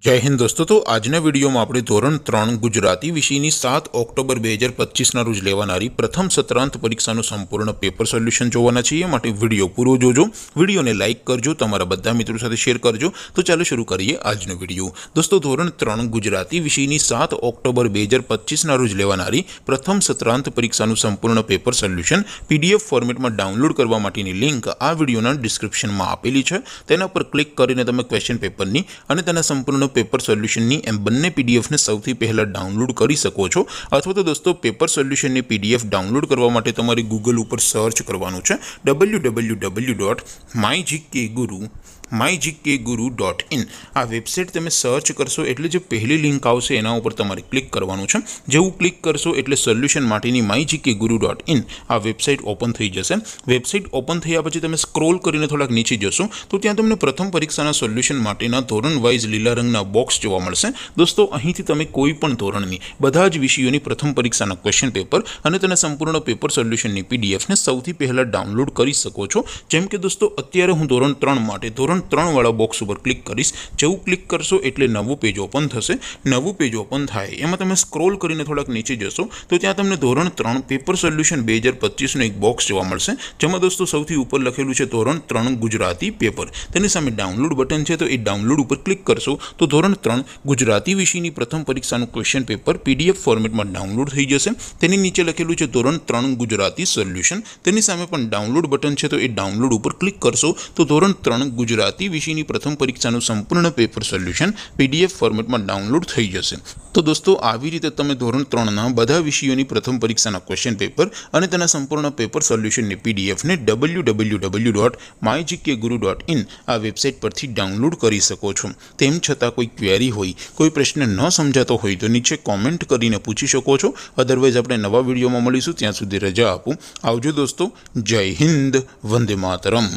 जय हिंद दोस्तों। तो आजना वीडियो में આપણે ધોરણ 3 ગુજરાતી વિષયની 7 ઓક્ટોબર 2025 રોજ લેવાનારી પ્રથમ સત્રાંત પરીક્ષાનું સંપૂર્ણ પેપર સોલ્યુશન જોવાના છીએ। માટે વિડિયો પૂરો જોજો, વિડિયોને લાઈક કરજો, તમારા બધા મિત્રો સાથે શેર કરજો। તો ચાલો શરૂ કરીએ આજનો વિડિયો। દોસ્તો ધોરણ 3 ગુજરાતી વિષયની 7 ઓક્ટોબર 2025 રોજ લેવાનારી પ્રથમ સત્રાંત પરીક્ષાનું સંપૂર્ણ પેપર સોલ્યુશન પીડીએફ ફોર્મેટમાં ડાઉનલોડ કરવા માટેની લિંક આ વિડિયોના ડિસ્ક્રિપ્શનમાં આપેલી છે। તેના પર ક્લિક કરીને તમે ક્વેશ્ચન પેપરની અને તેના સંપૂર્ણ पेपर सोल्यूशन एम बने पीडीएफ ने सौथी पहला डाउनलॉड करी सको छो। अथवा तो दोस्तों पेपर सोल्यूशन ने पीडीएफ डाउनलॉड करवा माटे तमारे गूगल पर सर्च करवानुं छे www.mygkguru.in। आ वेबसाइट तमे सर्च करशो एटले जो पहली लिंक आवशे एना उपर तमारे क्लिक करवानुं छे। जेवुं क्लिक करशो एटले सोल्यूशन माटेनी mygkguru.in आ वेबसाइट ओपन थई जशे। वेबसाइट ओपन थया पछी तमे स्क्रॉल करीने थोड़ाक नीचे जशो तो त्यां तमने प्रथम परीक्षाना सोल्यूशन माटेना धोरण वाइज लीला रंगना बॉक्स जोवा मळशे। दोस्तों અહીંથી તમે કોઈ પણ ધોરણની બધા જ વિષયોની પ્રથમ પરીક્ષાના ક્વેશ્ચન પેપર અને તેના સંપૂર્ણ પેપર સોલ્યુશનની પીડીએફ ને સૌથી પહેલા ડાઉનલોડ કરી શકો છો। જેમ કે દોસ્તો અત્યારે હું ધોરણ 3 માટે ધોરણ 3 વાળા બોક્સ ઉપર ક્લિક કરીશ। જેવું ક્લિક કરશો એટલે નવું પેજ ઓપન થશે। નવું પેજ ઓપન થાય એમાં તમે સ્ક્રોલ કરીને થોડાક નીચે જશો તો ત્યાં તમને ધોરણ 3 પેપર સોલ્યુશન 2025 નું એક બોક્સ જોવા મળશે। જેમાં દોસ્તો સૌથી ઉપર લખેલું છે ધોરણ 3 ગુજરાતી પેપર। તેની સામે ડાઉનલોડ બટન છે તો એ ડાઉનલોડ ઉપર ક્લિક કરશો तो धोरण 3 गुजराती विषयनी प्रथम परीक्षाનું क्वेश्चन पेपर पीडीएफ फॉर्मेट में डाउनलॉड थई जशे। तेनी नीचे लखेलुं छे धोरण 3 गुजराती सोल्यूशन। तेनी सामे पण डाउनलॉड बटन छे तो ए डाउनलॉड पर क्लिक करशो तो धोरण 3 गुजराती विषयनी प्रथम परीक्षाનું संपूर्ण पेपर सोल्यूशन पीडीएफ फॉर्मेट में डाउनलॉड थई जशे। तो दोस्तों આવી રીતે તમે ધોરણ 3 ના બધા વિષયોની પ્રથમ પરીક્ષાના ક્વેશ્ચન પેપર અને તેના સંપૂર્ણ પેપર સોલ્યુશનની પીડીએફ ને www.mygkguru.in આ વેબસાઇટ પરથી ડાઉનલોડ કરી શકો છો। તેમ છતાં કોઈ ક્વેરી હોય, કોઈ પ્રશ્ન ન સમજાતો હોય તો નીચે કોમેન્ટ કરીને પૂછી શકો છો। અધરવાઇઝ આપણે નવા વિડીયોમાં મળીશું, ત્યાં સુધી રજા આપો। આવજો દોસ્તો, જય હિન્દ, વંદે માતરમ।